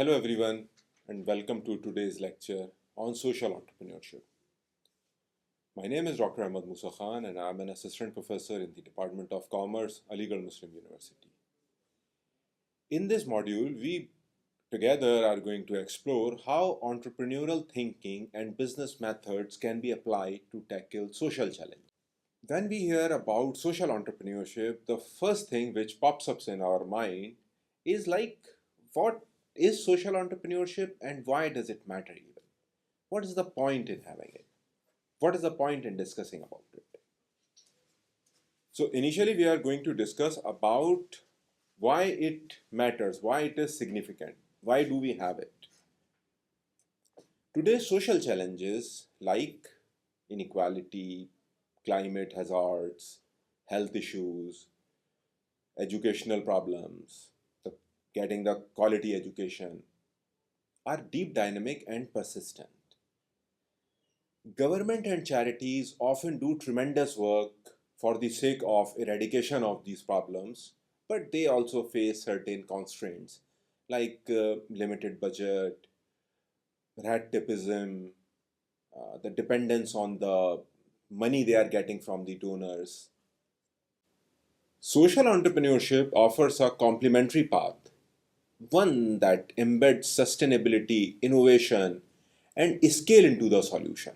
Hello, everyone, and welcome to today's lecture on social entrepreneurship. My name is Dr. Ahmad Musa Khan, and I'm an assistant professor in the Department of Commerce, Aligarh Muslim University. In this module, we together are going to explore how entrepreneurial thinking and business methods can be applied to tackle social challenges. When we hear about social entrepreneurship, the first thing which pops up in our mind is what is social entrepreneurship and why does it matter even? What is the point in having it? What is the point in discussing about it? So initially we are going to discuss about why it matters, why it is significant, why do we have it? Today's social challenges like inequality, climate hazards, health issues, educational problems, getting the quality education are deep, dynamic, and persistent. Government and charities often do tremendous work for the sake of eradication of these problems, but they also face certain constraints like limited budget, rat tapeism, the dependence on the money they are getting from the donors. Social entrepreneurship offers a complementary path, one that embeds sustainability, innovation, and scale into the solution.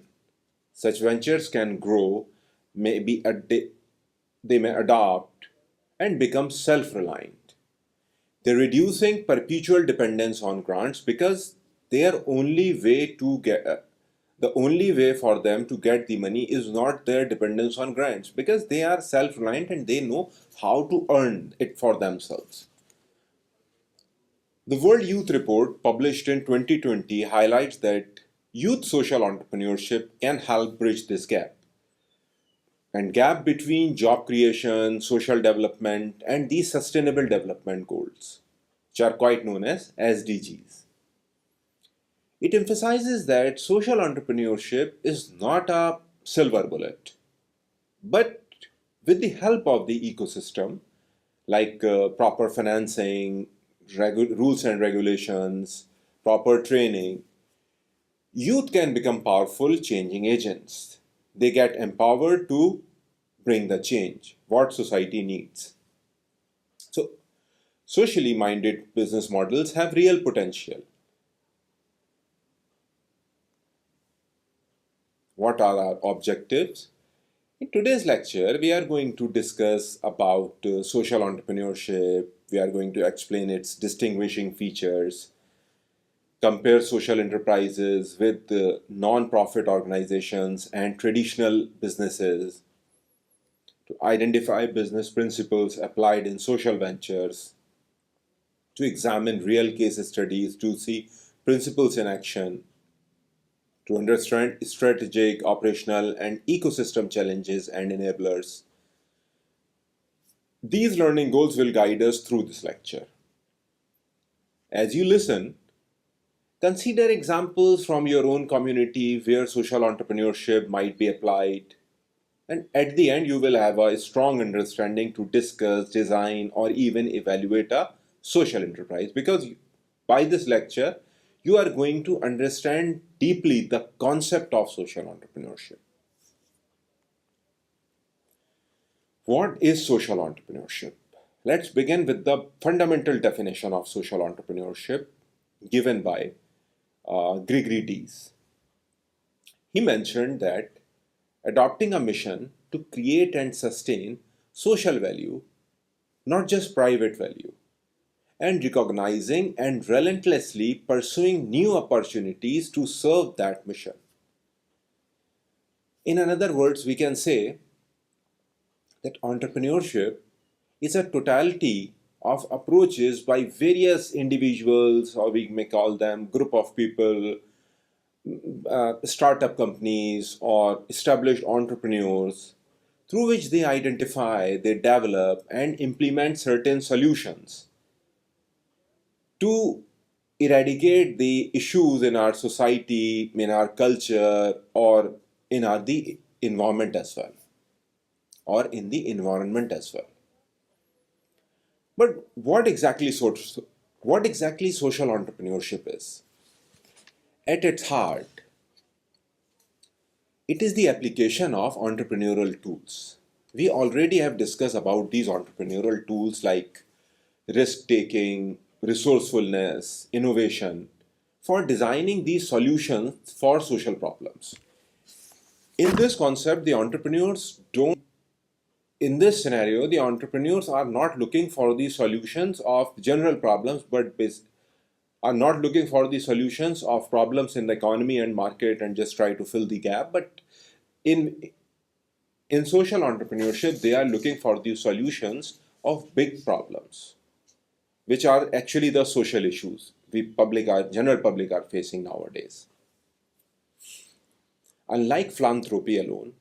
Such ventures can grow, they may adopt, and become self-reliant. They're reducing perpetual dependence on grants because their only way to get the only way for them to get the money is not their dependence on grants because they are self-reliant and they know how to earn it for themselves. The World Youth Report, published in 2020, highlights that youth social entrepreneurship can help bridge this gap. And gap between job creation, social development, and these sustainable development goals, which are quite known as SDGs. It emphasizes that social entrepreneurship is not a silver bullet, but with the help of the ecosystem, like proper financing, rules and regulations, proper training, youth can become powerful changing agents. They get empowered to bring the change what society needs. So, socially minded business models have real potential. What are our objectives? In today's lecture, we are going to discuss about social entrepreneurship. We are going to explain its distinguishing features, compare social enterprises with non-profit organizations and traditional businesses, to identify business principles applied in social ventures, to examine real case studies to see principles in action, to understand strategic, operational, and ecosystem challenges and enablers. These learning goals will guide us through this lecture. As you listen, consider examples from your own community where social entrepreneurship might be applied. And at the end, you will have a strong understanding to discuss, design, or even evaluate a social enterprise. Because by this lecture, you are going to understand deeply the concept of social entrepreneurship. What is social entrepreneurship? Let's begin with the fundamental definition of social entrepreneurship given by Gregory Dees. He mentioned that adopting a mission to create and sustain social value, not just private value, and recognizing and relentlessly pursuing new opportunities to serve that mission. In other words, we can say that entrepreneurship is a totality of approaches by various individuals, or we may call them group of people, startup companies, or established entrepreneurs, through which they identify, they develop, and implement certain solutions to eradicate the issues in our society, in our culture, or in the environment as well, or in the environment as well. But what exactly What exactly social entrepreneurship is? At its heart, it is the application of entrepreneurial tools. We already have discussed about these entrepreneurial tools like risk taking, resourcefulness, innovation for designing these solutions for social problems. In this concept, the entrepreneurs don't, in this scenario, the entrepreneurs are not looking for the solutions of general problems, but are not looking for the solutions of problems in the economy and market and just try to fill the gap. But in in social entrepreneurship, they are looking for the solutions of big problems, which are actually the social issues the general public are facing nowadays. Unlike philanthropy alone,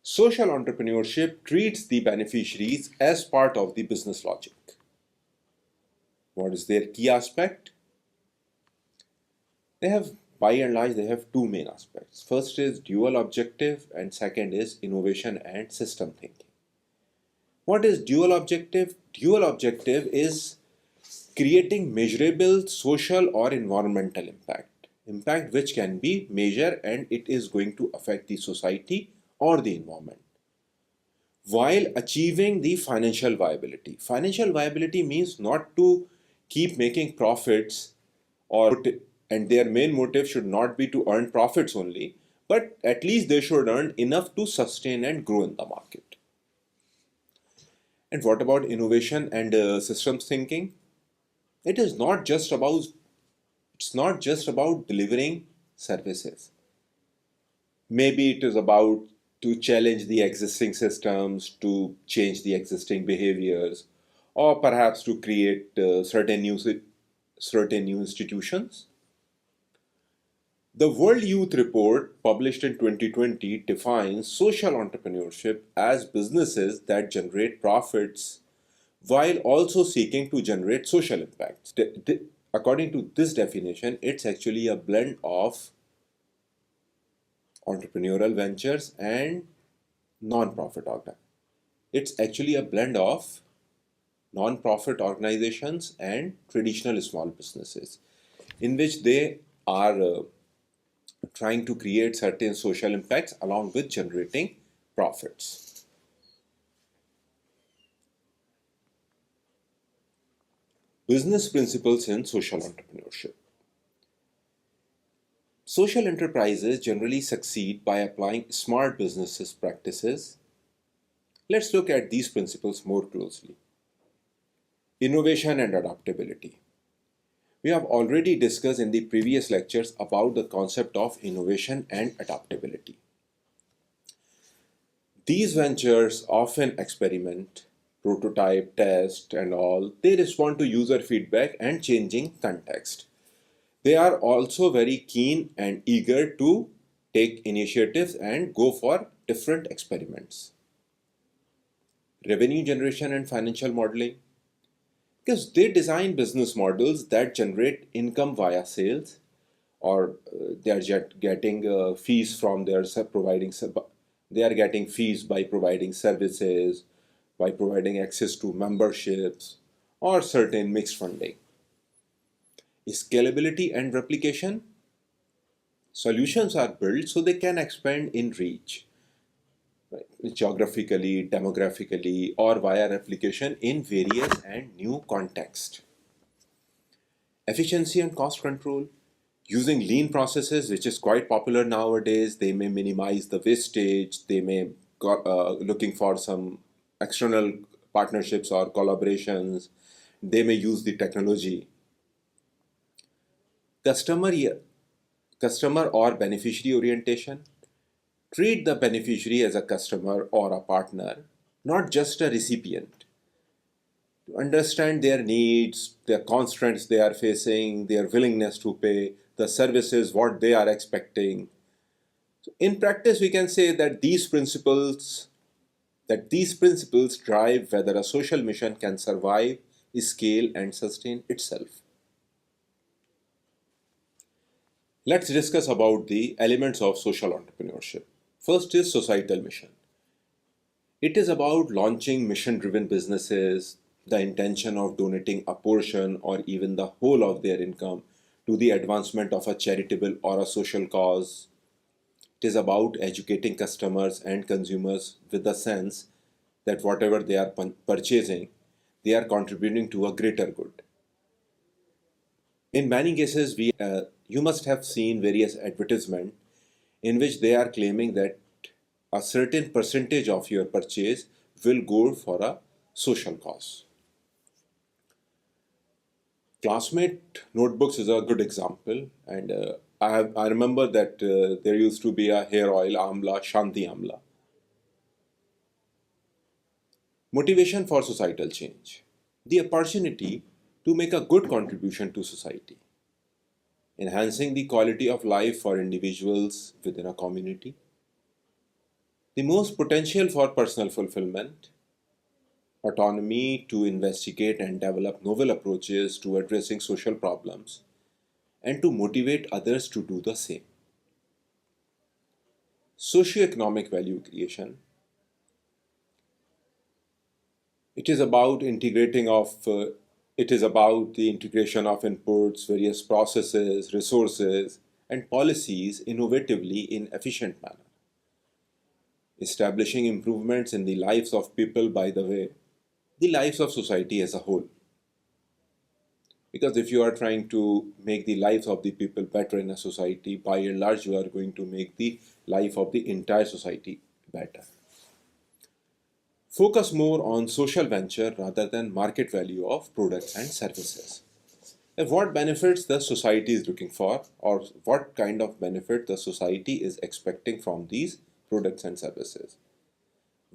social entrepreneurship treats the beneficiaries as part of the business logic. What is their key aspect? They have, by and large, they have two main aspects. First is dual objective, and second is innovation and system thinking. What is dual objective? Dual objective is creating measurable social or environmental impact which can be measured and it is going to affect the society or the environment, while achieving the financial viability. Financial viability means not to keep making profits, or and their main motive should not be to earn profits only, but at least they should earn enough to sustain and grow in the market. And what about innovation and systems thinking? It is not just about it's not just about delivering services. Maybe it is about to challenge the existing systems, to change the existing behaviors, or perhaps to create certain new institutions. The World Youth Report, published in 2020, defines social entrepreneurship as businesses that generate profits while also seeking to generate social impact. According to this definition, it's actually a blend of entrepreneurial ventures and non-profit organizations. It's actually a blend of non-profit organizations and traditional small businesses, in which they are trying to create certain social impacts along with generating profits. Business principles in social entrepreneurship. Social enterprises generally succeed by applying smart business practices. Let's look at these principles more closely. Innovation and adaptability. We have already discussed in the previous lectures about the concept of innovation and adaptability. These ventures often experiment, prototype, test, and all. They respond to user feedback and changing context. They are also very keen and eager to take initiatives and go for different experiments. Revenue generation and financial modeling. Because they design business models that generate income via sales, or they are getting fees from their providing. They are getting fees by providing services, by providing access to memberships, or certain mixed funding. Scalability and replication. Solutions are built so they can expand in reach, right, geographically, demographically, or via replication in various and new contexts. Efficiency and cost control. Using lean processes, which is quite popular nowadays, they may minimize the wastage, they may looking for some external partnerships or collaborations, they may use the technology. Customer, customer or beneficiary orientation. Treat the beneficiary as a customer or a partner, not just a recipient. To understand their needs, their constraints they are facing, their willingness to pay, the services, what they are expecting. So in practice, we can say that these principles drive whether a social mission can survive, scale, and sustain itself. Let's discuss about the elements of social entrepreneurship. First is societal mission. It is about launching mission-driven businesses the intention of donating a portion or even the whole of their income to the advancement of a charitable or a social cause. It is about educating customers and consumers with the sense that whatever they are purchasing, they are contributing to a greater good. In many cases, you must have seen various advertisements in which they are claiming that a certain percentage of your purchase will go for a social cause. Classmate notebooks is a good example, and I remember that there used to be a hair oil, Amla, Shanti Amla. Motivation for societal change. The opportunity to make a good contribution to society, enhancing the quality of life for individuals within a community. The most potential for personal fulfillment, autonomy to investigate and develop novel approaches to addressing social problems, and to motivate others to do the same. Socioeconomic value creation. It is about it is about the integration of inputs, various processes, resources, and policies innovatively in efficient manner. Establishing improvements in the lives of people, by the way, the lives of society as a whole. Because if you are trying to make the lives of the people better in a society, by and large, you are going to make the life of the entire society better. Focus more on social venture rather than market value of products and services. And what benefits the society is looking for, or what kind of benefit the society is expecting from these products and services.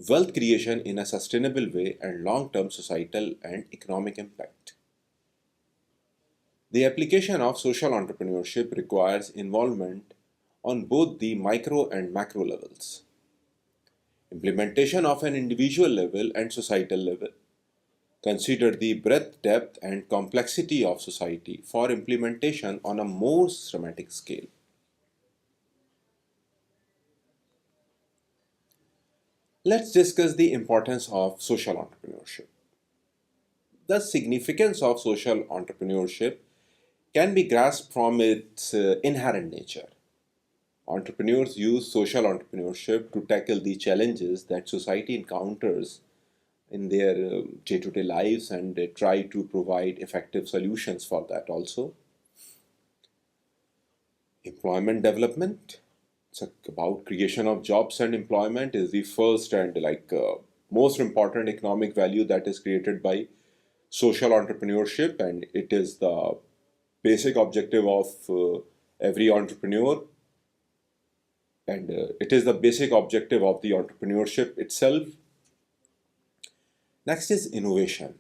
Wealth creation in a sustainable way and long-term societal and economic impact. The application of social entrepreneurship requires involvement on both the micro and macro levels. Implementation of an individual level and societal level. Consider the breadth, depth, and complexity of society for implementation on a more systematic scale. Let's discuss the importance of social entrepreneurship. The significance of social entrepreneurship can be grasped from its inherent nature. Entrepreneurs use social entrepreneurship to tackle the challenges that society encounters in their day-to-day lives, and they try to provide effective solutions for that also. Employment development. It's about creation of jobs and employment is the first and most important economic value that is created by social entrepreneurship, and it is the basic objective of every entrepreneur, and it is the basic objective of the entrepreneurship itself. Next is innovation.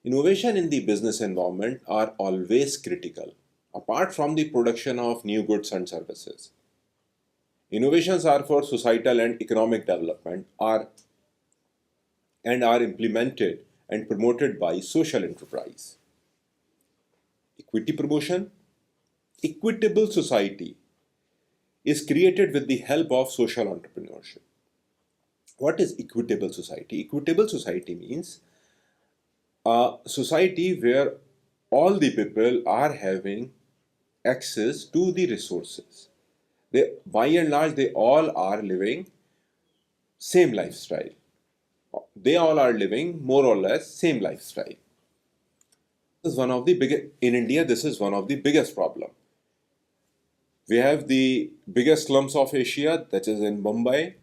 Innovation in the business environment are always critical, apart from the production of new goods and services. Innovations are for societal and economic development are implemented and promoted by social enterprise. Equity promotion. Equitable society is created with the help of social entrepreneurship. What is equitable society? Equitable society means a society where all the people are having access to the resources. By and large, they all are living same lifestyle. They all are living more or less same lifestyle. This is one of the biggest in India. This is one of the biggest problem. We have the biggest slums of Asia, that is in Mumbai,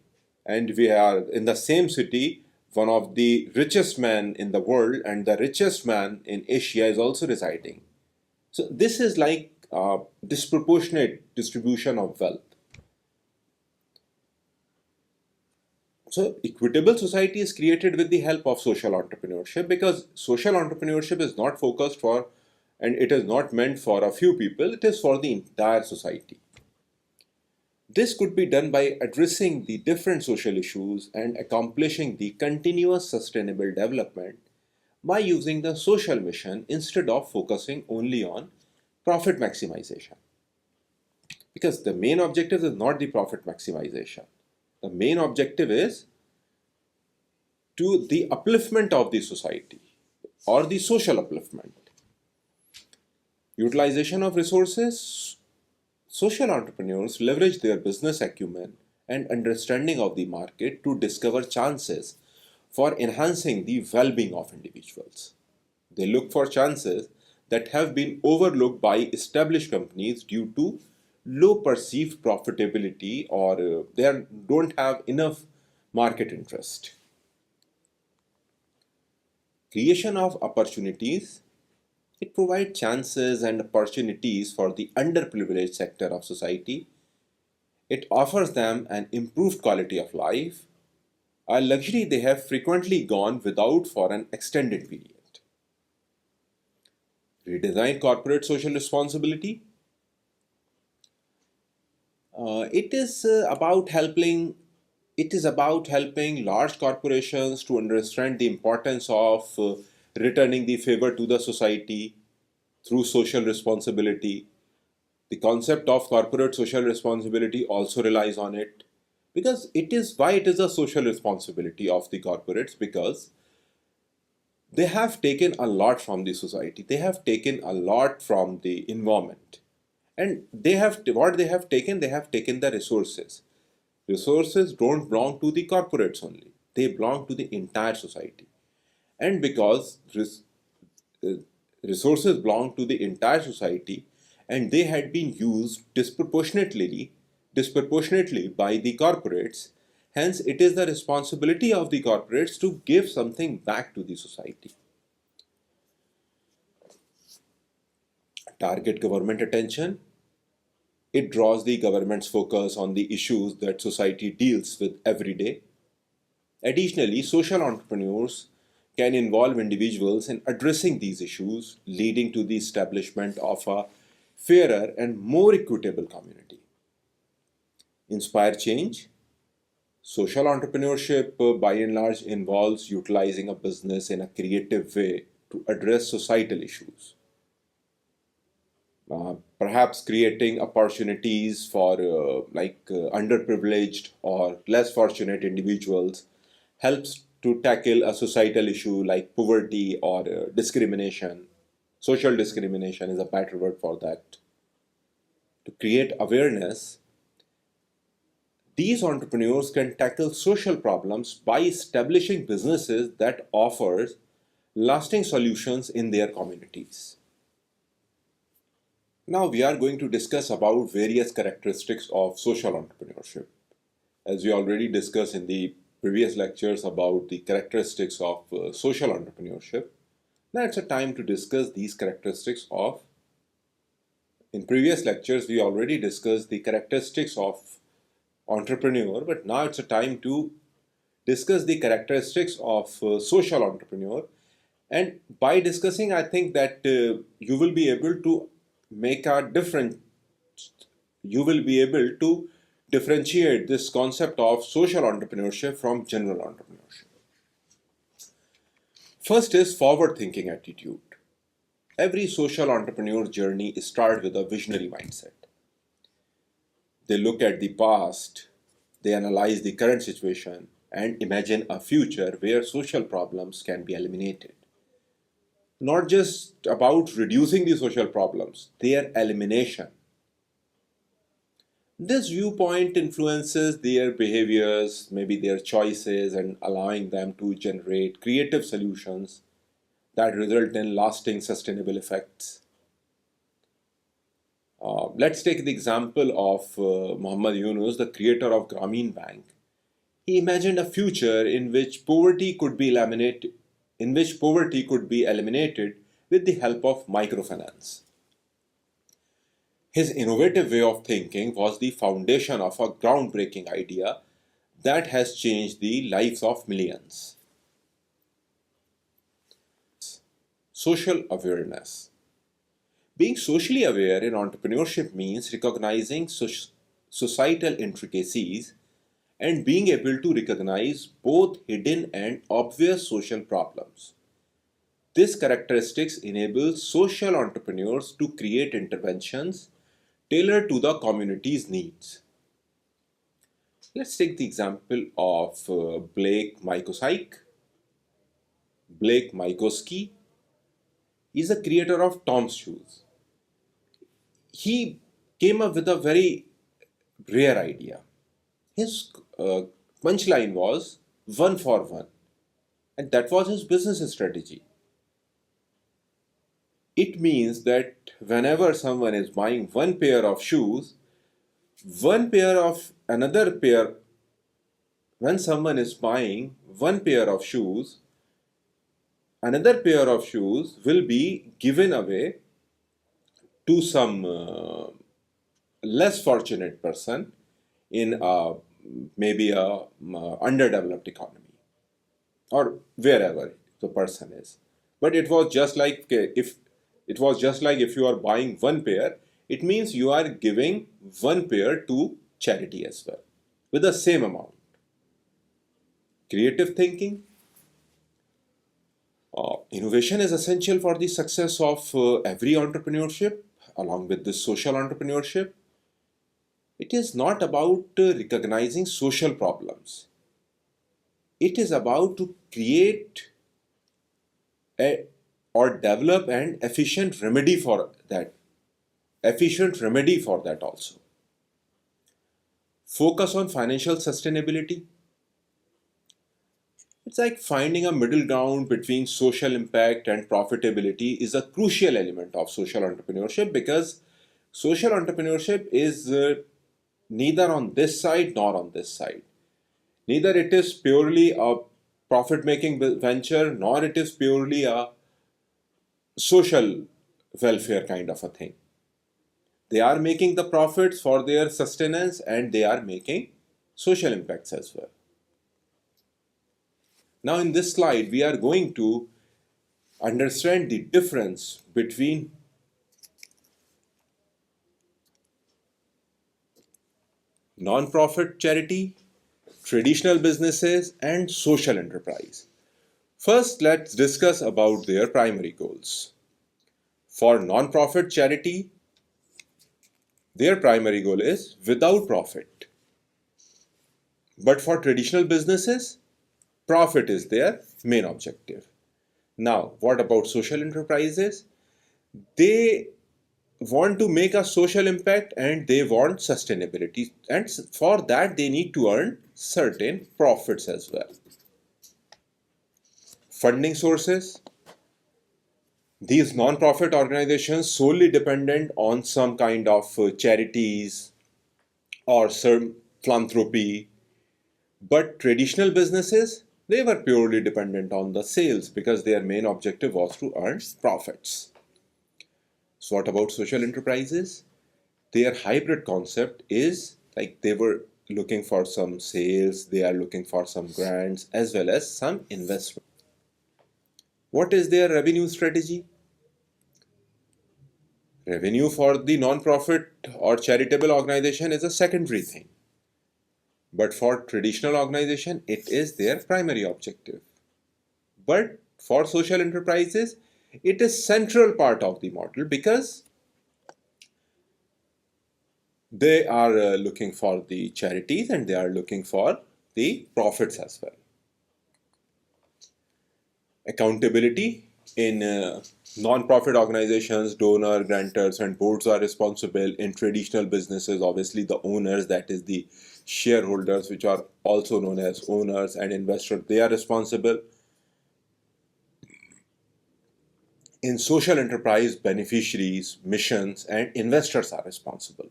and we are in the same city. One of the richest men in the world and the richest man in Asia is also residing. So this is like a disproportionate distribution of wealth. So equitable society is created with the help of social entrepreneurship, because social entrepreneurship is not focused for, and it is not meant for a few people, it is for the entire society. This could be done by addressing the different social issues and accomplishing the continuous sustainable development by using the social mission instead of focusing only on profit maximization. Because the main objective is not the profit maximization. The main objective is to the upliftment of the society. or the social upliftment. Utilization of resources. Social entrepreneurs leverage their business acumen and understanding of the market to discover chances for enhancing the well being of individuals. They look for chances that have been overlooked by established companies due to low perceived profitability or don't have enough market interest. Creation of opportunities. It provides chances and opportunities for the underprivileged sector of society. It offers them an improved quality of life, a luxury they have frequently gone without for an extended period. Redesign corporate social responsibility. It is about helping. It is about helping large corporations to understand the importance of returning the favor to the society through social responsibility. The concept of corporate social responsibility also relies on it, because it is why it is a social responsibility of the corporates, because they have taken a lot from the society, they have taken a lot from the environment, and they have taken the resources. Resources don't belong to the corporates only, they belong to the entire society. And because uh, resources belong to the entire society and they had been used disproportionately by the corporates, hence it is the responsibility of the corporates to give something back to the society. Target government attention. It draws the government's focus on the issues that society deals with every day. Additionally, social entrepreneurs can involve individuals in addressing these issues, leading to the establishment of a fairer and more equitable community. Inspire change. Social entrepreneurship, by and large, involves utilizing a business in a creative way to address societal issues. Perhaps creating opportunities for underprivileged or less fortunate individuals helps to tackle a societal issue like poverty or discrimination. Social discrimination is a better word for that. To create awareness, these entrepreneurs can tackle social problems by establishing businesses that offers lasting solutions in their communities. Now we are going to discuss about various characteristics of social entrepreneurship. As we already discussed in the previous lectures about the characteristics of social entrepreneurship, now it's a time to discuss these characteristics of. In previous lectures, we already discussed the characteristics of entrepreneur, but now it's a time to discuss the characteristics of social entrepreneur. And by discussing, I think that you will be able to make a different, you will be able to differentiate this concept of social entrepreneurship from general entrepreneurship. First is forward thinking attitude. Every social entrepreneur journey starts with a visionary mindset. They look at the past, they analyze the current situation, and imagine a future where social problems can be eliminated. Not just about reducing the social problems, their elimination. This viewpoint influences their behaviors, maybe their choices, and allowing them to generate creative solutions that result in lasting sustainable effects. Let's take the example of Muhammad Yunus, the creator of Grameen Bank. He imagined a future in which poverty could be eliminated with the help of microfinance. His innovative way of thinking was the foundation of a groundbreaking idea that has changed the lives of millions. Social awareness. Being socially aware in entrepreneurship means recognizing societal intricacies and being able to recognize both hidden and obvious social problems. This characteristics enables social entrepreneurs to create interventions tailored to the community's needs. Let's take the example of Blake Mykoski. He's a creator of Tom's shoes. He came up with a very rare idea. His punchline was one for one, and that was his business strategy. It means that whenever someone is buying one pair of shoes, one pair of another pair, when someone is buying one pair of shoes, another pair of shoes will be given away to some less fortunate person in maybe a underdeveloped economy or wherever the person is. But it was just like if you are buying one pair, it means you are giving one pair to charity as well with the same amount. Creative thinking, innovation is essential for the success of every entrepreneurship. Along with this social entrepreneurship, it is not about recognizing social problems. It is about to create a, or develop an efficient remedy for that also. Focus on financial sustainability. It's like finding a middle ground between social impact and profitability is a crucial element of social entrepreneurship, because social entrepreneurship is neither on this side nor on this side. Neither it is purely a profit making venture, nor it is purely a social welfare kind of a thing. They are making the profits for their sustenance and they are making social impacts as well. Now, in this slide, we are going to understand the difference between non-profit charity, traditional businesses, and social enterprise. First, let's discuss about their primary goals. For non-profit charity, their primary goal is without profit. But for traditional businesses, profit is their main objective. Now, what about social enterprises? They want to make a social impact and they want sustainability, and for that they need to earn certain profits as well. Funding sources: these non-profit organizations solely dependent on some kind of charities or some philanthropy, but traditional businesses, they were purely dependent on the sales because their main objective was to earn profits. So what about social enterprises? Their hybrid concept is like they were looking for some sales, they are looking for some grants as well as some investment. What is their revenue strategy? Revenue for the non-profit or charitable organization is a secondary thing. But for traditional organization, it is their primary objective. But for social enterprises, it is central part of the model because they are looking for the charities and they are looking for the profits as well. Accountability: in non-profit organizations, donor, grantors, and boards are responsible. In traditional businesses, obviously the owners, that is the shareholders, which are also known as owners, and investors, they are responsible. In social enterprise, beneficiaries, missions, and investors are responsible.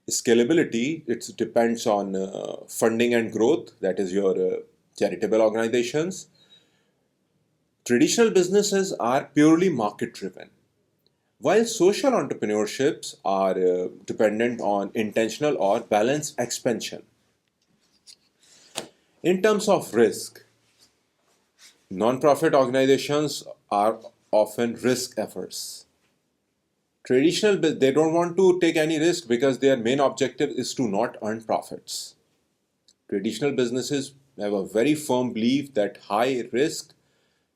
Scalability, it depends on funding and growth, that is your charitable organizations. Traditional businesses are purely market driven, while social entrepreneurships are dependent on intentional or balanced expansion. In terms of risk, non-profit organizations are often risk averse. They don't want to take any risk because their main objective is to not earn profits. Traditional businesses have a very firm belief that high risk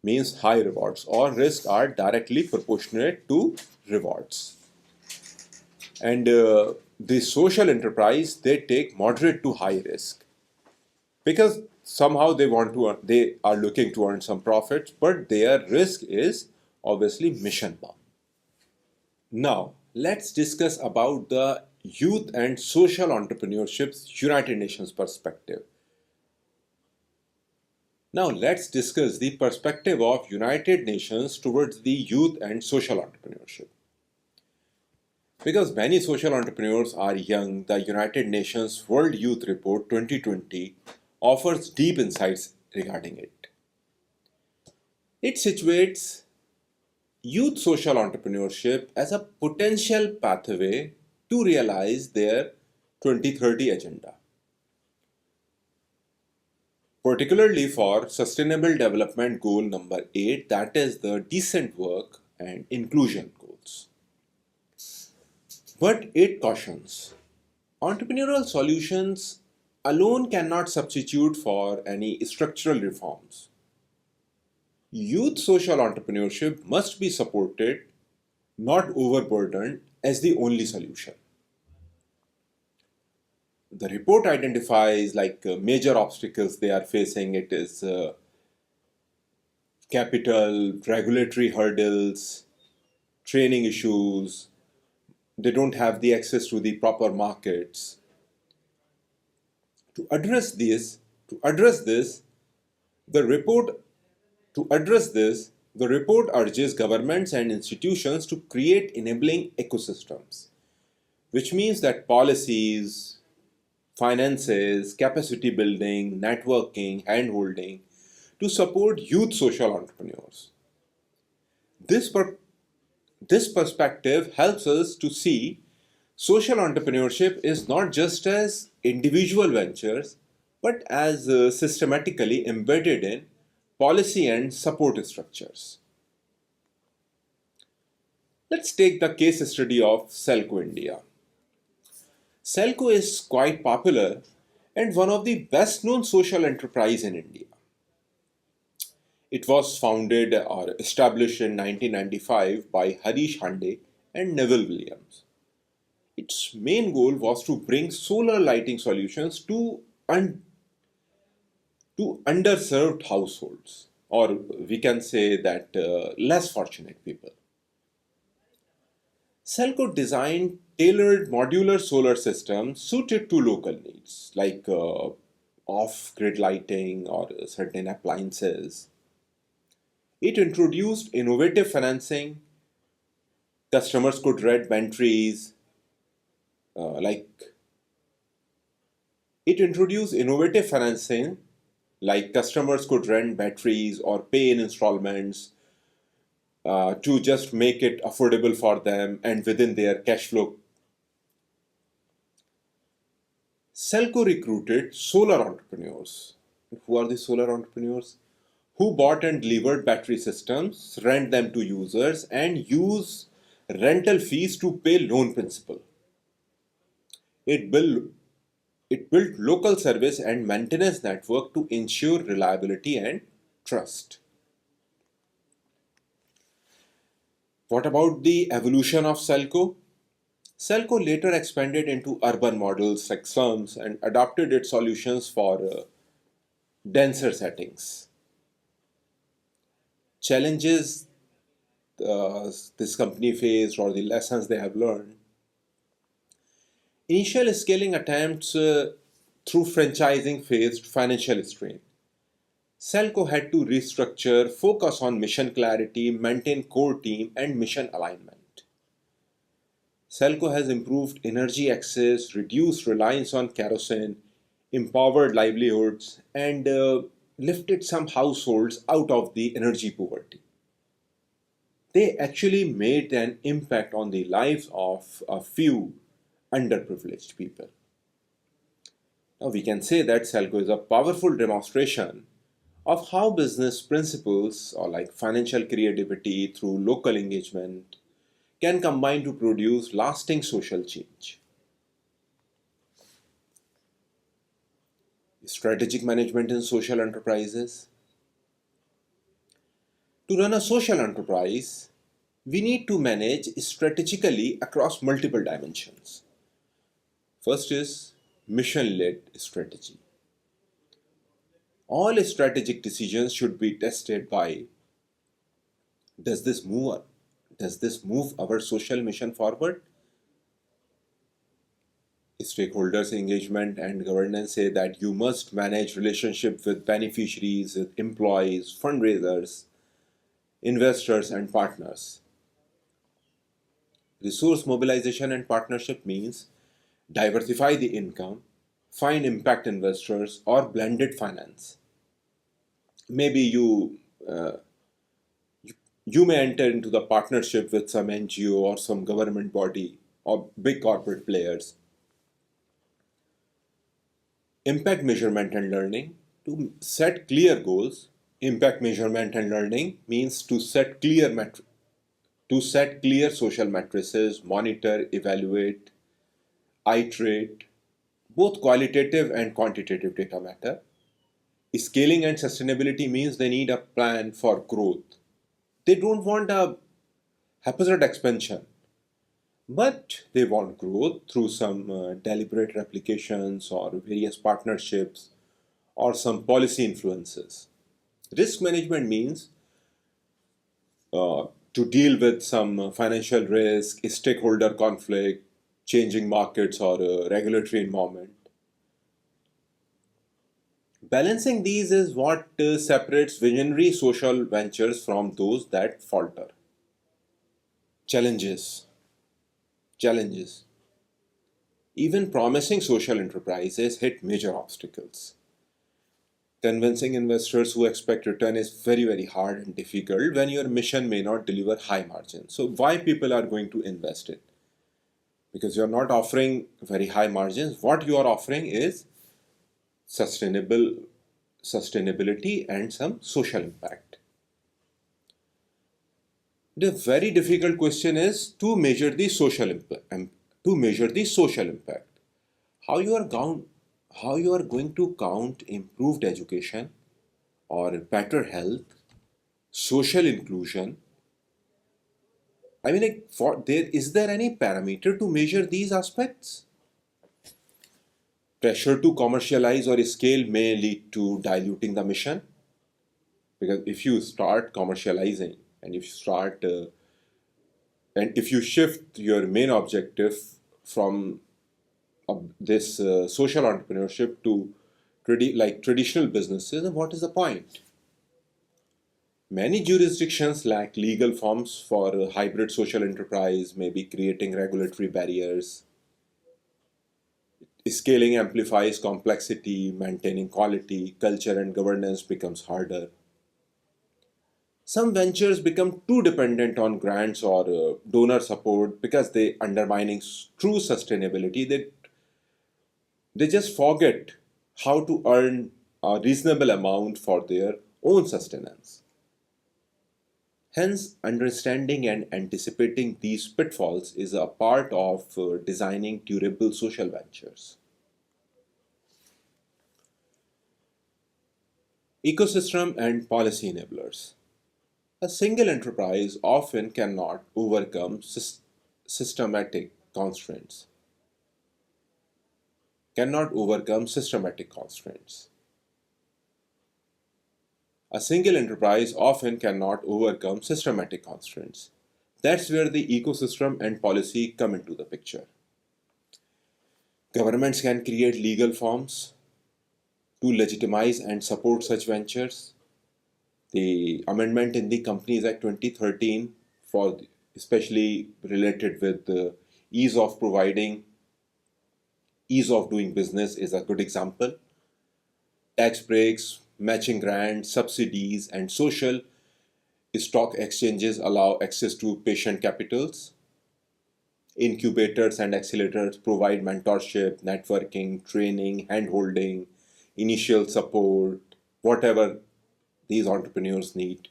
means high rewards, or risks are directly proportionate to rewards. And the social enterprise, they take moderate to high risk because somehow they are looking to earn some profits, but their risk is obviously mission bound. Now, let's discuss about the youth and social entrepreneurship's United Nations perspective. Now, let's discuss the perspective of United Nations towards the youth and social entrepreneurship. Because many social entrepreneurs are young, the United Nations World Youth Report 2020 offers deep insights regarding it. It situates youth social entrepreneurship as a potential pathway to realize their 2030 agenda, particularly for Sustainable Development Goal number 8, that is the decent work and inclusion goals. But it cautions entrepreneurial solutions alone cannot substitute for any structural reforms. Youth social entrepreneurship must be supported, not overburdened, as the only solution. The report identifies major obstacles they are facing. It is capital, regulatory hurdles, training issues. They don't have the access to the proper markets. To address this, the report to address this, the report urges governments and institutions to create enabling ecosystems, which means that policies, finances, capacity building, networking, handholding to support youth social entrepreneurs. This, this perspective helps us to see social entrepreneurship is not just as individual ventures, but as systematically embedded in policy and support structures. Let's take the case study of Selco India. Selco is quite popular and one of the best known social enterprise in India. It was founded or established in 1995 by Harish Hande and Neville Williams. Its main goal was to bring solar lighting solutions to underserved households, or we can say that less fortunate people. Selco designed tailored modular solar systems suited to local needs, like off grid lighting or certain appliances. It introduced innovative financing. Customers could rent batteries, like it introduced innovative financing, like customers could rent batteries or pay in installments to just make it affordable for them and within their cash flow. Selco recruited solar entrepreneurs. Who are the solar entrepreneurs? Who bought and delivered battery systems, rent them to users, and use rental fees to pay loan principal. It built, it built local service and maintenance network to ensure reliability and trust. What about the evolution of Selco? Selco later expanded into urban models like slums and adopted its solutions for denser settings. Challenges this company faced or the lessons they have learned. Initial scaling attempts through franchising faced financial strain. Selco had to restructure, focus on mission clarity, maintain core team, and mission alignment. Selco has improved energy access, reduced reliance on kerosene, empowered livelihoods, and lifted some households out of the energy poverty. They actually made an impact on the lives of a few underprivileged people. Now, we can say that Selco is a powerful demonstration of how business principles or like financial creativity through local engagement can combine to produce lasting social change. Strategic management in social enterprises. To run a social enterprise, we need to manage strategically across multiple dimensions. First is mission led strategy. All strategic decisions should be tested by Does this move does this move our social mission forward? Stakeholders engagement and governance say that you must manage relationship with beneficiaries, with employees, fundraisers, investors and partners. Resource mobilization and partnership means diversify the income, find impact investors or blended finance. Maybe you may enter into the partnership with some NGO or some government body or big corporate players. Impact measurement and learning to set clear goals. Impact measurement and learning means to set clear social matrices, monitor, evaluate, iterate. Both qualitative and quantitative data matter. Scaling and sustainability means they need a plan for growth. They don't want a haphazard expansion, but they want growth through some deliberate replications or various partnerships or some policy influences. Risk management means to deal with some financial risk, stakeholder conflict, changing markets, or regulatory environment. Balancing these is what separates visionary social ventures from those that falter. Challenges. Challenges. Even promising social enterprises hit major obstacles. Convincing investors who expect return is very, very hard and difficult when your mission may not deliver high margins. So, why people are going to invest it? Because you're not offering very high margins. What you are offering is sustainable sustainability and some social impact. The very difficult question is to measure the social impact. To measure the social impact, how you are count, how you are going to count improved education or better health, social inclusion. I mean, like, for there is there any parameter to measure these aspects? Pressure to commercialize or scale may lead to diluting the mission, because if you start commercializing and if you shift your main objective from this social entrepreneurship to traditional businesses, then what is the point? Many jurisdictions lack legal forms for hybrid social enterprise, maybe creating regulatory barriers. Scaling amplifies complexity, maintaining quality, culture, and governance becomes harder. Some ventures become too dependent on grants or donor support because they undermining true sustainability. They just forget how to earn a reasonable amount for their own sustenance. Hence, understanding and anticipating these pitfalls is a part of designing durable social ventures. Ecosystem and policy enablers. A single enterprise often cannot overcome systematic constraints. Cannot overcome systematic constraints. A single enterprise often cannot overcome systematic constraints. That's where the ecosystem and policy come into the picture. Governments can create legal forms to legitimize and support such ventures. The amendment in the Companies Act 2013, for especially related with the ease of providing, ease of doing business, is a good example. Tax breaks, matching grants, subsidies, and social stock exchanges allow access to patient capitals. Incubators and accelerators provide mentorship, networking, training, handholding, initial support, whatever these entrepreneurs need.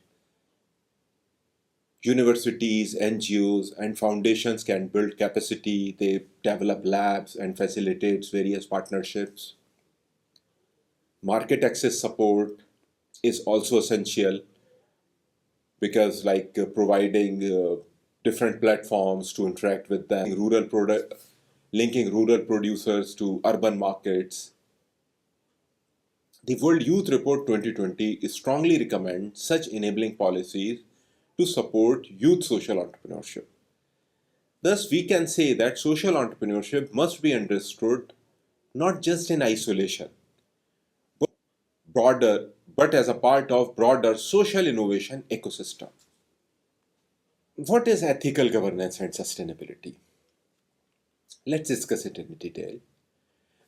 Universities, NGOs, and foundations can build capacity. They develop labs and facilitates various partnerships. Market access support is also essential because, providing different platforms to interact with them, linking rural producers to urban markets. The World Youth Report 2020 strongly recommends such enabling policies to support youth social entrepreneurship. Thus, we can say that social entrepreneurship must be understood not just in isolation, broader, but as a part of broader social innovation ecosystem. What is ethical governance and sustainability? Let's discuss it in detail.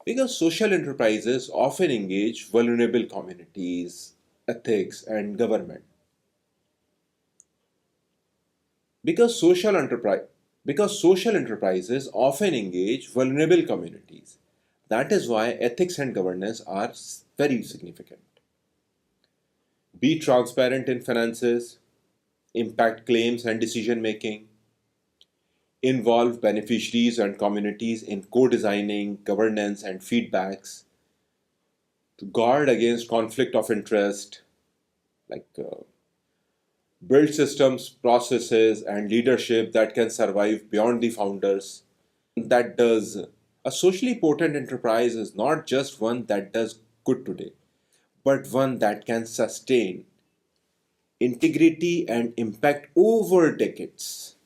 Because social enterprises often engage vulnerable communities, ethics, and government. Because social enterprise because social enterprises often engage vulnerable communities. That is why ethics and governance are very significant. Be transparent in finances, impact claims and decision making, involve beneficiaries and communities in co-designing governance and feedbacks, to guard against conflict of interest, like build systems, processes, and leadership that can survive beyond the founders. That does a socially potent enterprise is not just one that does good today, but one that can sustain integrity and impact over decades.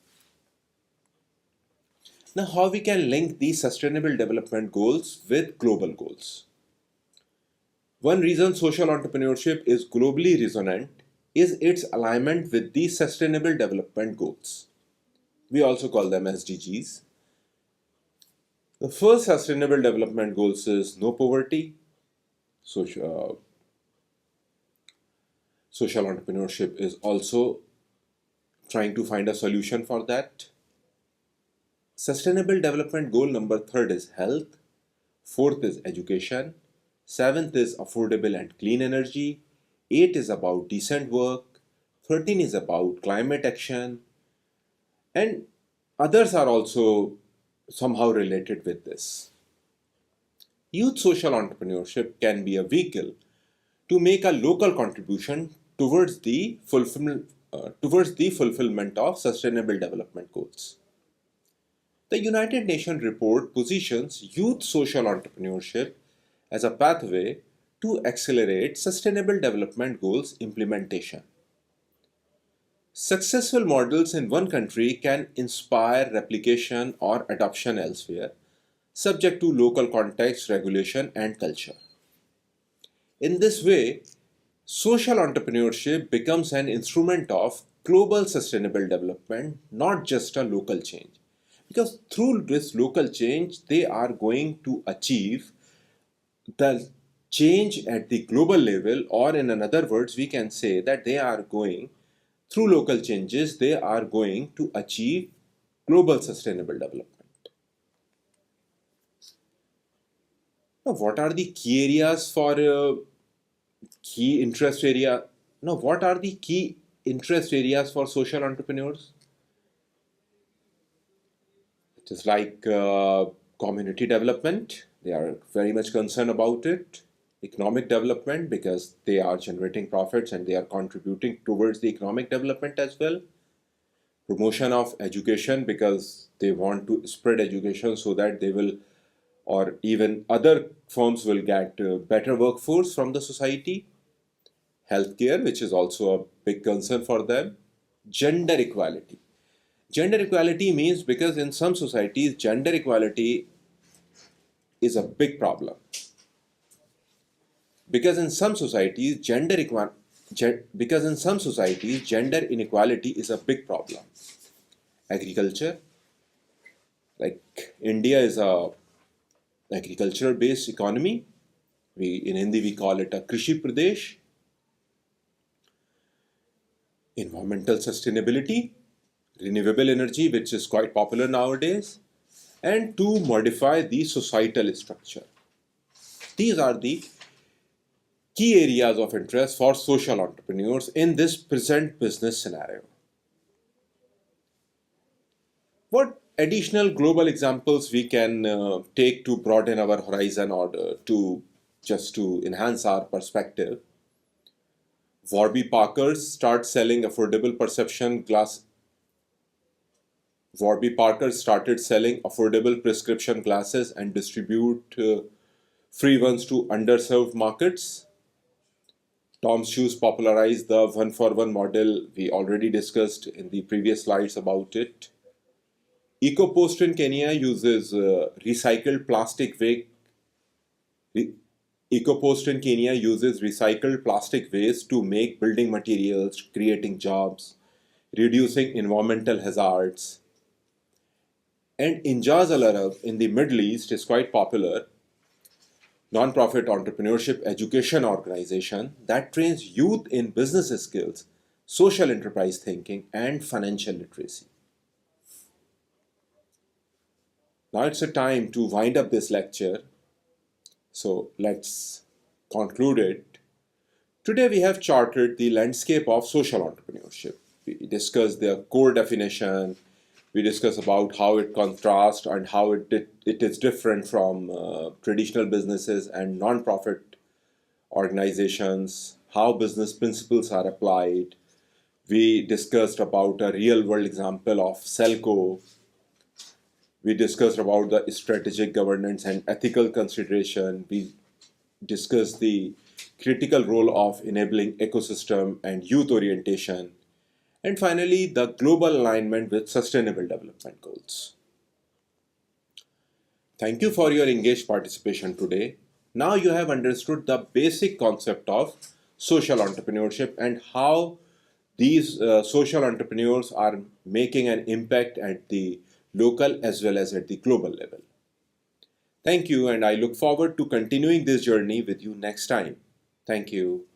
Now, how we can link these sustainable development goals with global goals? One reason social entrepreneurship is globally resonant is its alignment with the sustainable development goals. We also call them SDGs. The first sustainable development goals is no poverty. Social entrepreneurship is also trying to find a solution for that. Sustainable development goal number third is health. Fourth is education. Seventh is affordable and clean energy. 8 is about decent work. 13 is about climate action. And others are also somehow related with this. Youth social entrepreneurship can be a vehicle to make a local contribution towards the fulfillment of sustainable development goals. The United Nations report positions youth social entrepreneurship as a pathway to accelerate sustainable development goals implementation. Successful models in one country can inspire replication or adoption elsewhere, subject to local context, regulation, and culture. In this way, social entrepreneurship becomes an instrument of global sustainable development, not just a local change. Because through this local change, they are going to achieve the change at the global level, or in other words, we can say that through local changes, they are going to achieve global sustainable development. Now, what are the key areas for key interest area? Now, what are the key interest areas for social entrepreneurs? It is like community development. They are very much concerned about it. Economic development, because they are generating profits and they are contributing towards the economic development as well. Promotion of education, because they want to spread education so that they will, or even other firms will get better workforce from the society. Healthcare, which is also a big concern for them. Gender equality. Gender equality means, because in some societies, gender equality is a big problem. Because in some societies, gender inequality is a big problem. Agriculture, like India is a agricultural based economy. In Hindi we call it a Krishi Pradesh. Environmental sustainability, renewable energy, which is quite popular nowadays, and to modify the societal structure. These are the key areas of interest for social entrepreneurs in this present business scenario. What additional global examples we can take to broaden our horizon, or to enhance our perspective? Warby Parker's start selling affordable perception glass. Warby Parker started selling affordable prescription glasses and distribute free ones to underserved markets. Tom Shoes popularized the one for one model. We already discussed in the previous slides about it. EcoPost in Kenya uses recycled plastic waste. Re- EcoPost in Kenya uses recycled plastic waste to make building materials, creating jobs, reducing environmental hazards. And Injaz Al Arab in the Middle East is quite popular non-profit entrepreneurship education organization that trains youth in business skills, social enterprise thinking, and financial literacy. Now it's a time to wind up this lecture, so let's conclude it. Today we have charted the landscape of social entrepreneurship. We discussed the core definition, we discussed about how it contrasts and how it is different from traditional businesses and non-profit organizations, how business principles are applied. We discussed about a real world example of Celco. We discussed about the strategic governance and ethical consideration. We discussed the critical role of enabling ecosystem and youth orientation. And finally, the global alignment with sustainable development goals. Thank you for your engaged participation today. Now you have understood the basic concept of social entrepreneurship and how these social entrepreneurs are making an impact at the local as well as at the global level. Thank you, and I look forward to continuing this journey with you next time. Thank you.